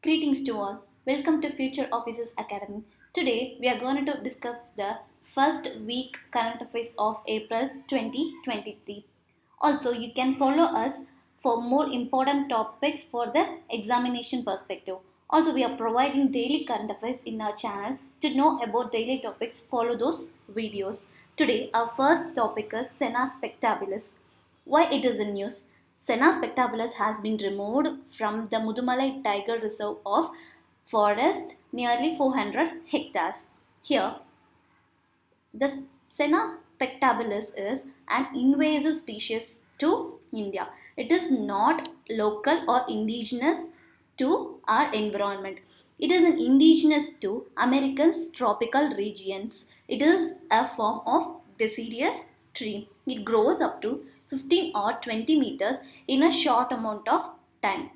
Greetings to all. Welcome to Future Officers Academy. Today we are going to discuss the first week current affairs of April 2023. Also, you can follow us for more important topics for the examination perspective. Also, we are providing daily current affairs in our channel. To know about daily topics, follow those videos. Today, our first topic is Senna Spectabilis. Why it is in news? Senna spectabilis has been removed from the Mudumalai Tiger Reserve of forest nearly 400 hectares. Here, the Senna spectabilis is an invasive species to India. It is not local or indigenous to our environment. It is an indigenous to America's tropical regions. It is a form of deciduous tree. It grows up to 15 or 20 meters in a short amount of time.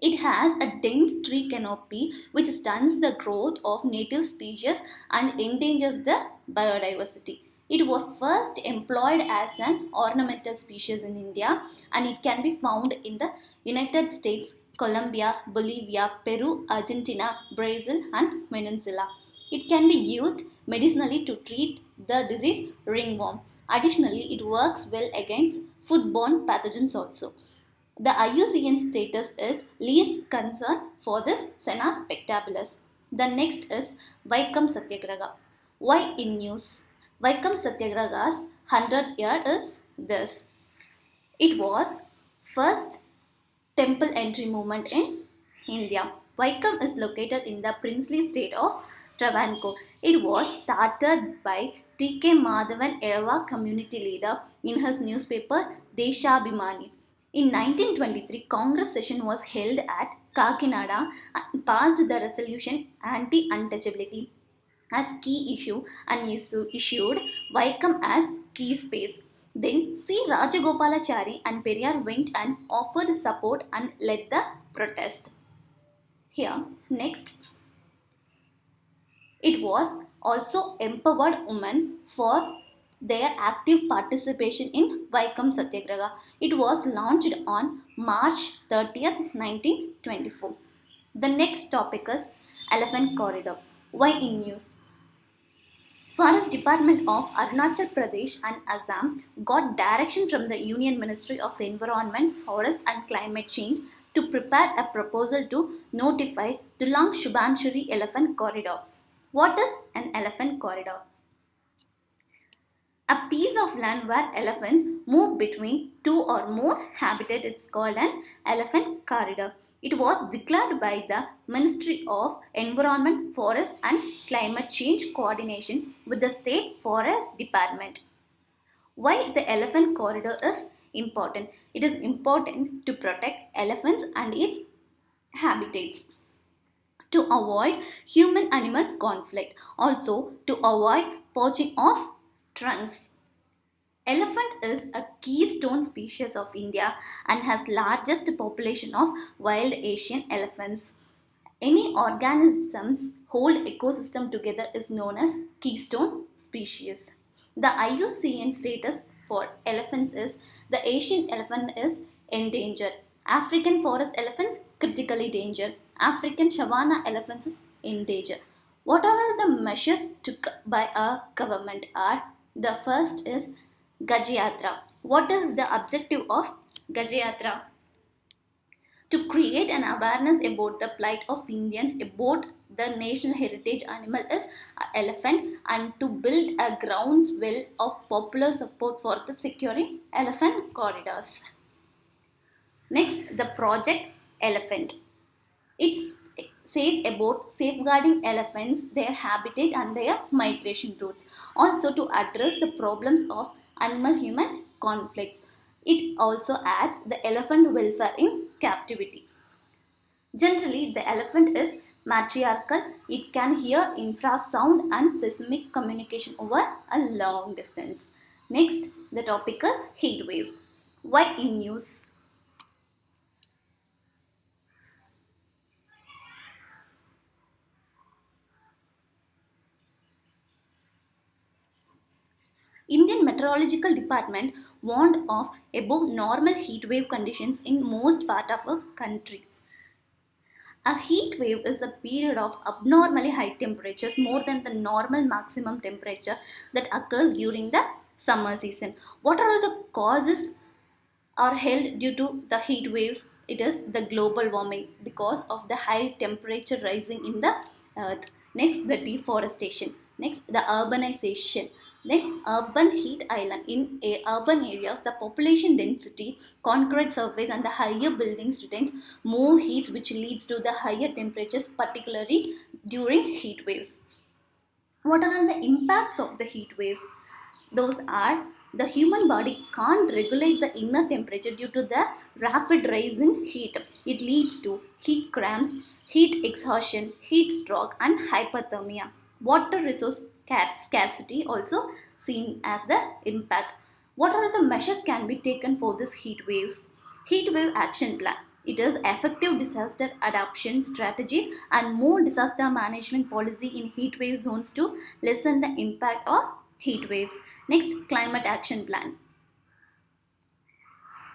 It has a dense tree canopy which stunts the growth of native species and endangers the biodiversity. It was first employed as an ornamental species in India and it can be found in the United States, Colombia, Bolivia, Peru, Argentina, Brazil, and Venezuela. It can be used medicinally to treat the disease ringworm. Additionally, it works well against foodborne pathogens also. The IUCN status is least concern for this Senna spectabilis. The next is Vaikam Satyagraha. Why in news? Vaikam Satyagraga's 100th year is this. It was first temple entry movement in India. Vaikam is located in the princely state of Travancore. It was started by T.K. Madhavan Erava community leader in his newspaper Deshabhimani. In 1923, Congress session was held at Kakinada and passed the resolution anti-untouchability as key issue and issued Vaikam as key space. Then C. Rajagopalachari and Periyar went and offered support and led the protest. Here, next, it was also empowered women for their active participation in Vaikam Satyagraha. It was launched on March 30th, 1924. The next topic is Elephant Corridor. Why in news? Forest Department of Arunachal Pradesh and Assam got direction from the Union Ministry of Environment, Forest and Climate Change to prepare a proposal to notify Tulang Shubanshuri Elephant Corridor. What is an elephant corridor? A piece of land where elephants move between two or more habitats is called an elephant corridor. It was declared by the Ministry of Environment, Forest and Climate Change Coordination with the State Forest Department. Why the elephant corridor is important? It is important to protect elephants and its habitats, to avoid human animals conflict, also to avoid poaching of trunks. Elephant is a keystone species of India and has largest population of wild Asian elephants. Any organisms hold ecosystem together is known as keystone species. The IUCN status for elephants is the Asian elephant is endangered. African forest elephants critically endangered. African savanna elephants is endangered. What are the measures took by our government are? The first is Gajayatra. What is the objective of Gajayatra? To create an awareness about the plight of Indians about the national heritage animal is elephant and to build a groundswell of popular support for the securing elephant corridors. Next, the project Elephant. It says about safeguarding elephants, their habitat and their migration routes. Also to address the problems of animal-human conflicts. It also adds the elephant welfare in captivity. Generally, the elephant is matriarchal. It can hear infrasound and seismic communication over a long distance. Next, the topic is heat waves. Why in news? Indian Meteorological Department warned of above normal heat wave conditions in most part of a country. A heat wave is a period of abnormally high temperatures, more than the normal maximum temperature that occurs during the summer season. What are all the causes are held due to the heat waves? It is the global warming because of the high temperature rising in the earth. Next, the deforestation. Next, the urbanization. Then, urban heat island. In urban areas, the population density, concrete surface, and the higher buildings retains more heat, which leads to the higher temperatures, particularly during heat waves. What are all the impacts of the heat waves? Those are the human body can't regulate the inner temperature due to the rapid rise in heat. It leads to heat cramps, heat exhaustion, heat stroke, and hypothermia. Water resource scarcity also seen as the impact. What are the measures can be taken for this heat waves? Heat wave action plan. It is effective disaster adaptation strategies and more disaster management policy in heat wave zones to lessen the impact of heat waves. Next, climate action plan.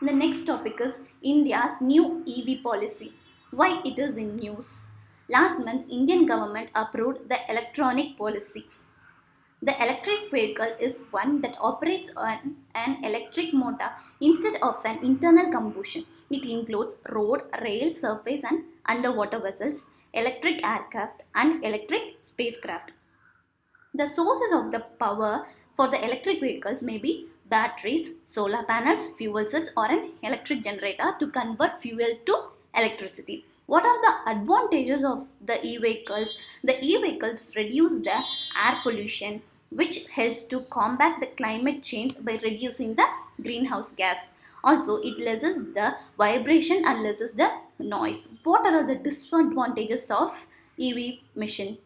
The next topic is India's new EV policy. Why it is in news? Last month, Indian government approved the electronic policy. The electric vehicle is one that operates on an electric motor instead of an internal combustion. It includes road, rail, surface, and underwater vessels, electric aircraft, and electric spacecraft. The sources of the power for the electric vehicles may be batteries, solar panels, fuel cells, or an electric generator to convert fuel to electricity. What are the advantages of the e-vehicles? The e-vehicles reduce the air pollution, which helps to combat the climate change by reducing the greenhouse gas. Also, it lessens the vibration and lessens the noise. What are the disadvantages of EV mission?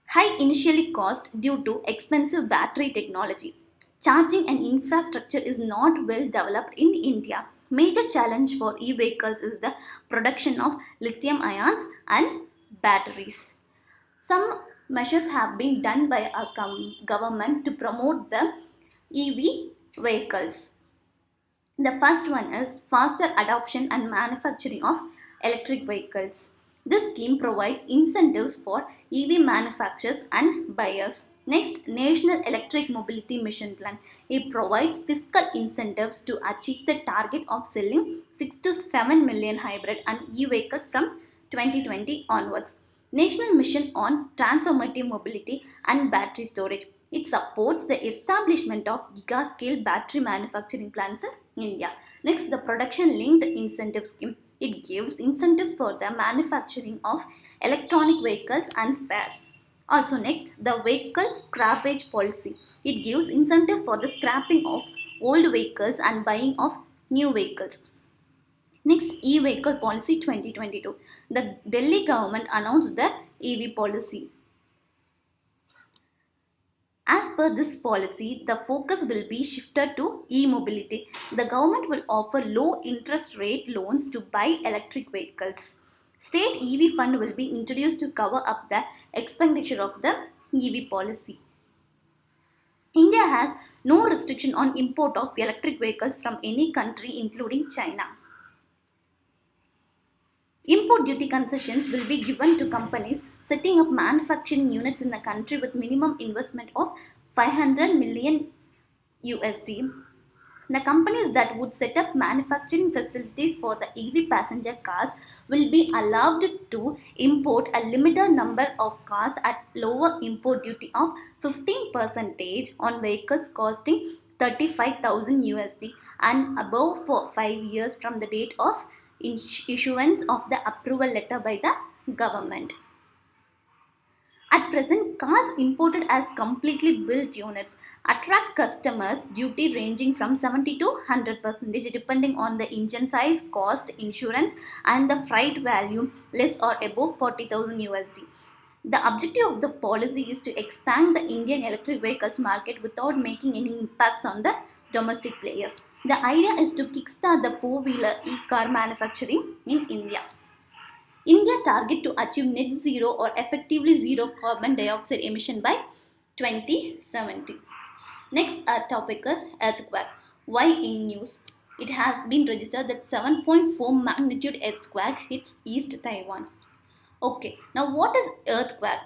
High initially cost due to expensive battery technology. Charging and infrastructure is not well developed in India. Major challenge for e-vehicles is the production of lithium ions and batteries. Some measures have been done by our government to promote the EV vehicles. The first one is faster adoption and manufacturing of electric vehicles. This scheme provides incentives for EV manufacturers and buyers. Next, National Electric Mobility Mission Plan. It provides fiscal incentives to achieve the target of selling 6 to 7 million hybrid and e-vehicles from 2020 onwards. National Mission on Transformative Mobility and Battery Storage. It supports the establishment of giga-scale battery manufacturing plants in India. Next, the Production Linked Incentive Scheme. It gives incentives for the manufacturing of electronic vehicles and spares. Also next, the Vehicle Scrappage Policy. It gives incentives for the scrapping of old vehicles and buying of new vehicles. Next, e-vehicle policy 2022. The Delhi government announced the EV policy. As per this policy, the focus will be shifted to e-mobility. The government will offer low interest rate loans to buy electric vehicles. State EV fund will be introduced to cover up the expenditure of the EV policy. India has no restriction on import of electric vehicles from any country including China. Import duty concessions will be given to companies setting up manufacturing units in the country with minimum investment of 500 million USD. The companies that would set up manufacturing facilities for the EV passenger cars will be allowed to import a limited number of cars at lower import duty of 15% on vehicles costing 35,000 USD and above for 5 years from the date of issuance of the approval letter by the government. At present, cars imported as completely built units attract customers duty ranging from 70 to 100% depending on the engine size, cost, insurance and the freight value less or above 40,000 USD. The objective of the policy is to expand the Indian electric vehicles market without making any impacts on the domestic players. The idea is to kickstart the four-wheeler e-car manufacturing in India. India target to achieve net zero or effectively zero carbon dioxide emission by 2070. Next topic is earthquake. Why in news? It has been registered that 7.4 magnitude earthquake hits East Taiwan. Okay, now what is earthquake?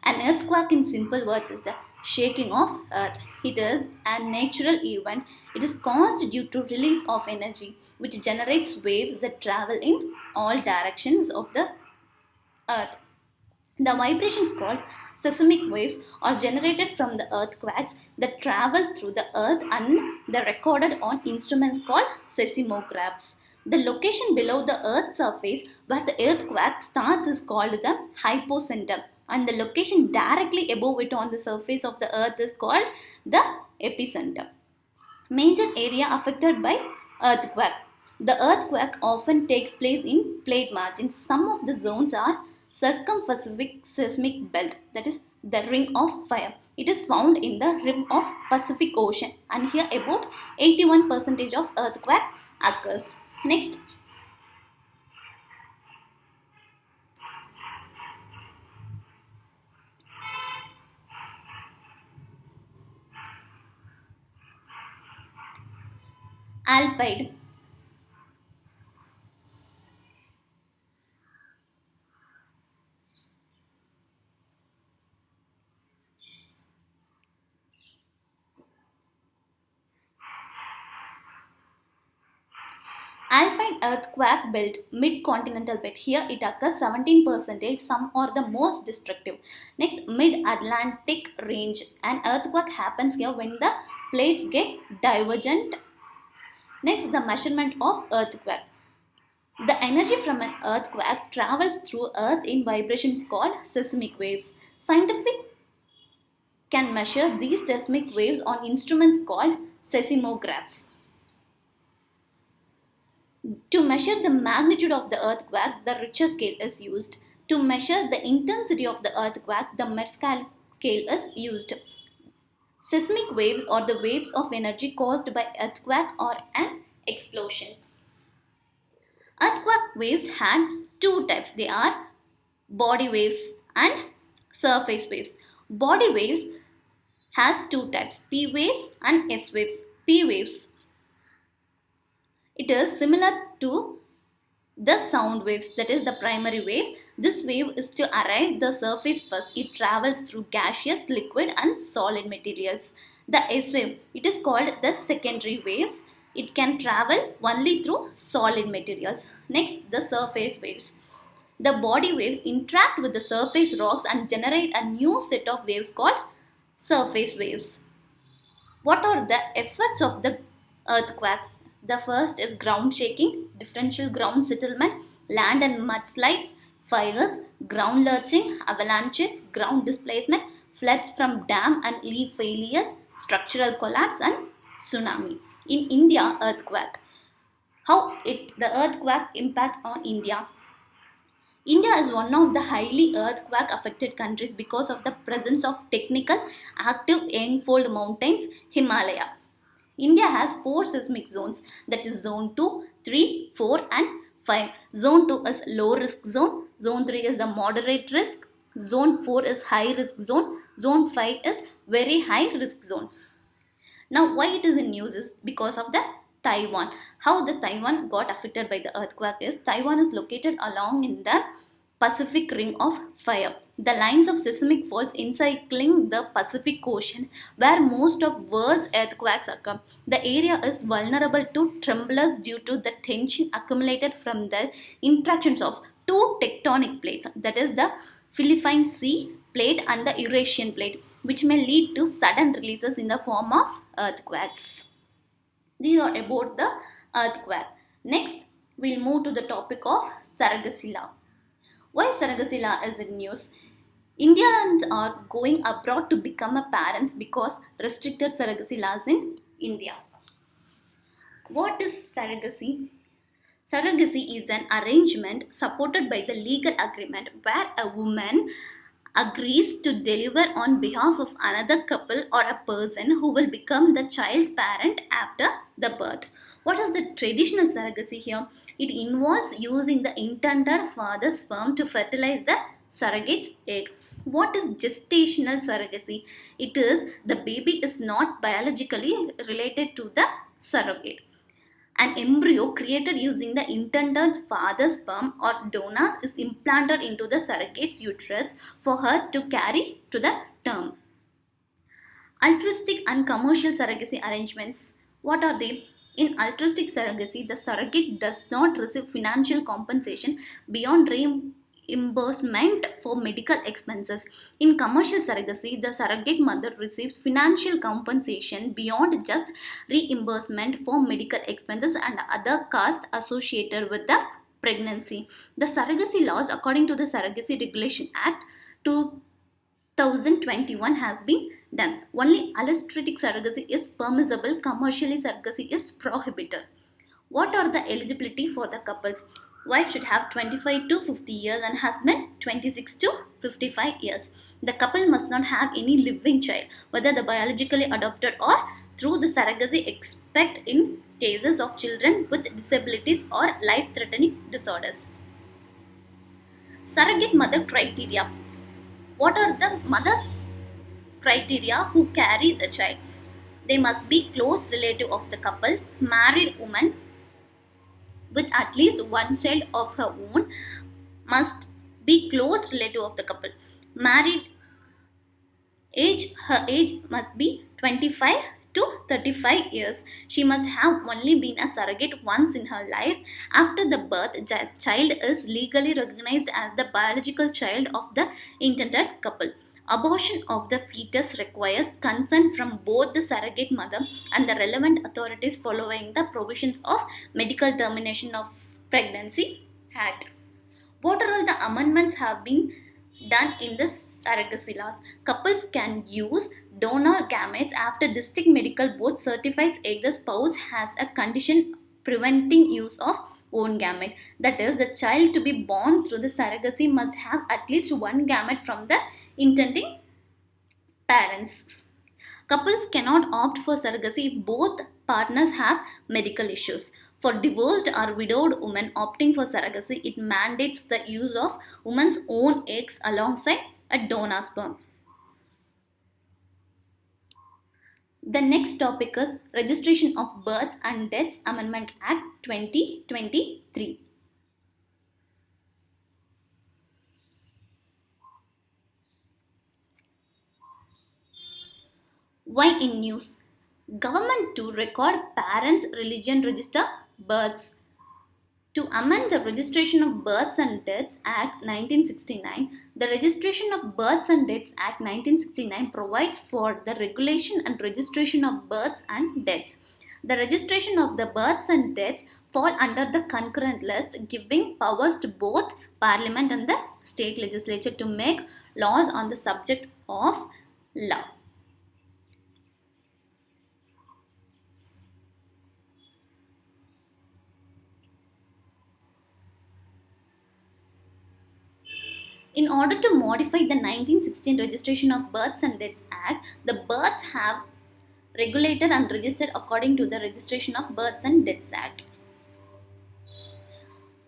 An earthquake in simple words is the shaking of earth. It is a natural event. It is caused due to release of energy which generates waves that travel in all directions of the earth. The vibrations called seismic waves are generated from the earthquakes that travel through the earth and they're recorded on instruments called seismographs. The location below the earth's surface where the earthquake starts is called the hypocenter, and the location directly above it on the surface of the earth is called the epicenter. Major area affected by earthquake. The earthquake often takes place in plate margins. Some of the zones are circum-Pacific seismic belt, that is the ring of fire. It is found in the rim of Pacific Ocean, and here about 81% of earthquake occurs. Next, alpine. Alpine earthquake belt, mid-continental belt. Here it occurs 17%. Some are the most destructive. Next, mid-Atlantic range. An earthquake happens here when the plates get divergent. Next, the measurement of earthquake. The energy from an earthquake travels through earth in vibrations called seismic waves. Scientific can measure these seismic waves on instruments called seismographs. To measure the magnitude of the earthquake, the Richter scale is used. To measure the intensity of the earthquake, the Mescal scale is used. Seismic waves are the waves of energy caused by earthquake or an explosion. Earthquake waves had two types. They are body waves and surface waves. Body waves has two types, P waves and S waves. P waves, it is similar to the sound waves, that is the primary waves. This wave is to arrive the surface first. It travels through gaseous, liquid and solid materials. The S wave, it is called the secondary waves. It can travel only through solid materials. Next, the surface waves. The body waves interact with the surface rocks and generate a new set of waves called surface waves. What are the effects of the earthquake? The first is ground shaking, differential ground settlement, land and mudslides, fires, ground lurching, avalanches, ground displacement, floods from dam and leaf failures, structural collapse and tsunami. In India, earthquake. How the earthquake impacts on India? India is one of the highly earthquake affected countries because of the presence of technical active young-fold mountains, Himalaya. India has four seismic zones, that is zone 2, 3, 4 and 5. Zone 2 is low risk zone, zone 3 is a moderate risk, zone 4 is high risk zone, zone 5 is very high risk zone. Now why it is in news is because of the Taiwan. How the Taiwan got affected by the earthquake is Taiwan is located along in the Pacific Ring of Fire. The lines of seismic faults encircling the Pacific Ocean where most of world's earthquakes occur. The area is vulnerable to tremblers due to the tension accumulated from the interactions of two tectonic plates, that is the Philippine Sea plate and the Eurasian plate, which may lead to sudden releases in the form of earthquakes. These are about the earthquake. Next, we'll move to the topic of surrogacy law. Why surrogacy law is in news? Indians are going abroad to become a parents because restricted surrogacy laws in India. What is surrogacy? Surrogacy is an arrangement supported by the legal agreement where a woman agrees to deliver on behalf of another couple or a person who will become the child's parent after the birth. What is the traditional surrogacy here? It involves using the intended father's sperm to fertilize the surrogate's egg. What is gestational surrogacy? It is the baby is not biologically related to the surrogate. An embryo created using the intended father's sperm or donors is implanted into the surrogate's uterus for her to carry to the term. Altruistic and commercial surrogacy arrangements. What are they? In altruistic surrogacy, the surrogate does not receive financial compensation beyond reimbursement for medical expenses. In commercial surrogacy, the surrogate mother receives financial compensation beyond just reimbursement for medical expenses and other costs associated with the pregnancy. The surrogacy laws, according to the Surrogacy Regulation Act 2021, has been done. Only allotristic surrogacy is permissible, commercially surrogacy is prohibited. What are the eligibility for the couples? Wife should have 25 to 50 years and husband 26 to 55 years. The couple must not have any living child, whether the biologically adopted or through the surrogacy, except in cases of children with disabilities or life-threatening disorders. Surrogate mother criteria. What are the mother's criteria who carry the child? They must be close relative of the couple, married woman with at least one child of her own, must be close relative of the couple. Married her age must be 25 to 35 years. She must have only been a surrogate once in her life. After the birth, child is legally recognized as the biological child of the intended couple. Abortion of the fetus requires consent from both the surrogate mother and the relevant authorities following the provisions of Medical Termination of Pregnancy Act. What are all the amendments have been done in the surrogacy laws? Couples can use donor gametes after district medical board certifies either spouse has a condition preventing use of own gamete. That is, the child to be born through the surrogacy must have at least one gamete from the intending parents. Couples cannot opt for surrogacy if both partners have medical issues. For divorced or widowed women opting for surrogacy, it mandates the use of woman's own eggs alongside a donor sperm. The next topic is Registration of Births and Deaths Amendment Act 2023. Why in news? Government to record parents' religion register births. To amend the Registration of Births and Deaths Act 1969, the Registration of Births and Deaths Act 1969 provides for the regulation and registration of births and deaths. The registration of the births and deaths fall under the concurrent list, giving powers to both Parliament and the state legislature to make laws on the subject of law. In order to modify the 1916 Registration of Births and Deaths Act, the births have regulated and registered according to the Registration of Births and Deaths Act.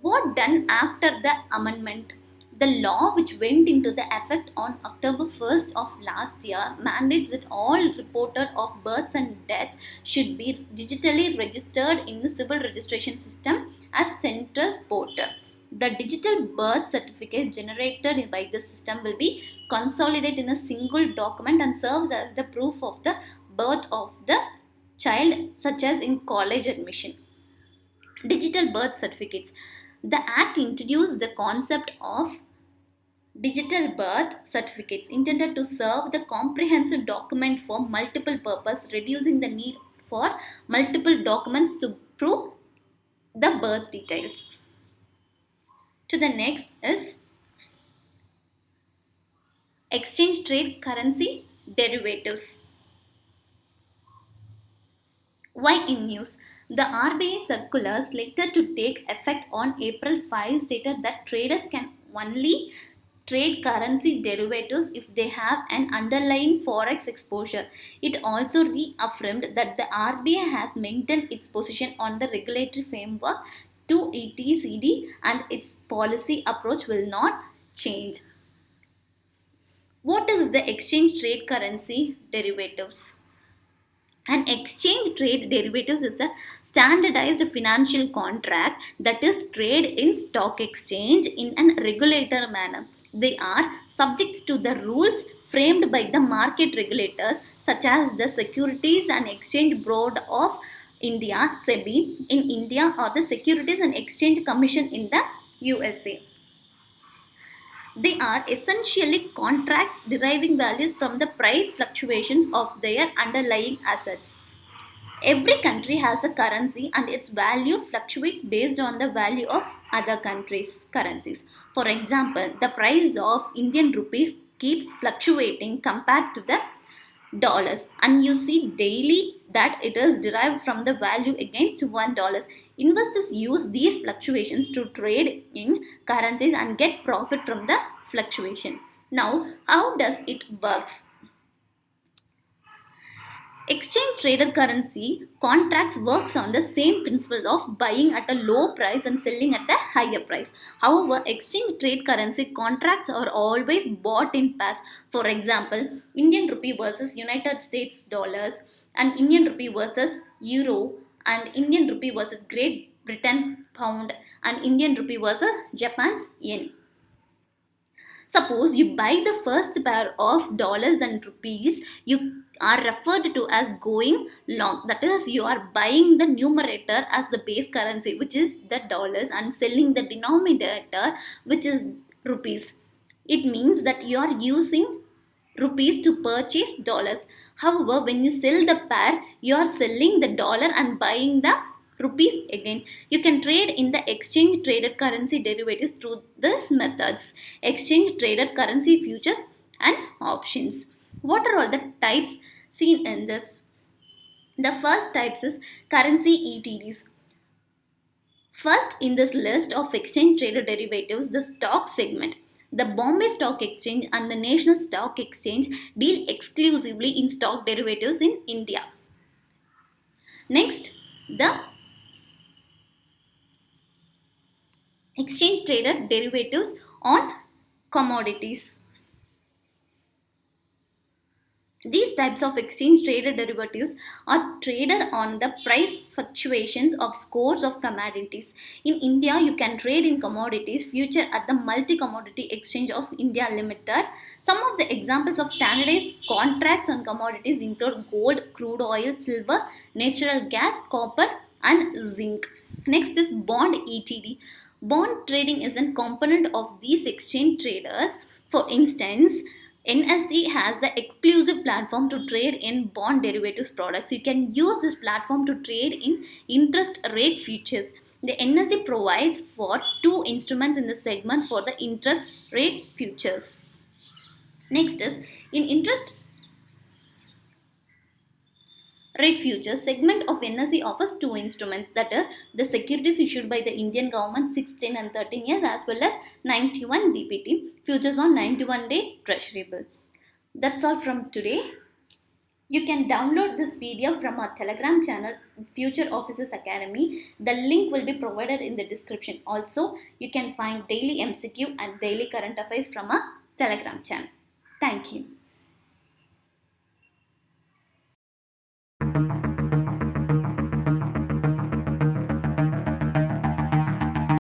What done after the amendment? The law, which went into the effect on October 1st of last year, mandates that all reported of births and deaths should be digitally registered in the civil registration system as central portal. The digital birth certificate generated by this system will be consolidated in a single document and serves as the proof of the birth of the child, such as in college admission. Digital birth certificates. The Act introduced the concept of digital birth certificates intended to serve the comprehensive document for multiple purpose, reducing the need for multiple documents to prove the birth details. To the next is exchange trade currency derivatives. Why in news? The RBI circular slated to take effect on April 5 stated that traders can only trade currency derivatives if they have an underlying forex exposure. It also reaffirmed that the RBI has maintained its position on the regulatory framework to ETCD and its policy approach will not change. What is the exchange trade currency derivatives? An exchange trade derivatives is a standardized financial contract that is traded in stock exchange in an regulated manner. They are subject to the rules framed by the market regulators such as the Securities and Exchange Board of India (SEBI) in India or the Securities and Exchange Commission in the USA. They are essentially contracts deriving values from the price fluctuations of their underlying assets. Every country has a currency and its value fluctuates based on the value of other countries' currencies. For example, the price of Indian rupees keeps fluctuating compared to the dollars, and you see daily that it is derived from the value against $1. Investors use these fluctuations to trade in currencies and get profit from the fluctuation. Now, how does it works? Exchange traded currency contracts works on the same principle of buying at a low price and selling at a higher price. However, exchange trade currency contracts are always bought in pairs. For example, Indian rupee versus United States dollars, and Indian rupee versus euro, and Indian rupee versus Great Britain pound, and Indian rupee versus Japan's yen. Suppose you buy the first pair of dollars and rupees, you are referred to as going long. That is, you are buying the numerator as the base currency, which is the dollars, and selling the denominator, which is rupees. It means that you are using rupees to purchase dollars. However, when you sell the pair, you are selling the dollar and buying the rupees again. You can trade in the exchange traded currency derivatives through these methods: exchange traded currency futures and options. What are all the types seen in this? The first types is currency ETDs. First in this list of exchange traded derivatives, the stock segment. The Bombay Stock Exchange and the National Stock Exchange deal exclusively in stock derivatives in India. Next, the exchange traded derivatives on commodities. These types of exchange traded derivatives are traded on the price fluctuations of scores of commodities. In India, you can trade in commodities future at the Multi Commodity Exchange of India Limited. Some of the examples of standardized contracts on commodities include gold, crude oil, silver, natural gas, copper, and zinc. Next is bond ETD. Bond trading is a component of these exchange traders. For instance, NSE has the exclusive platform to trade in bond derivatives products. You can use this platform to trade in interest rate futures. The NSE provides for two instruments in the segment for the interest rate futures. Next is in interest rate futures segment of NSE offers two instruments, that is the securities issued by the Indian government 16 and 13 years as well as 91 DPT futures on 91-day treasury bill. That's all from today. You can download this PDF from our Telegram channel Future Officers Academy. The link will be provided in the description. Also, you can find daily MCQ and daily current affairs from our Telegram channel. Thank you.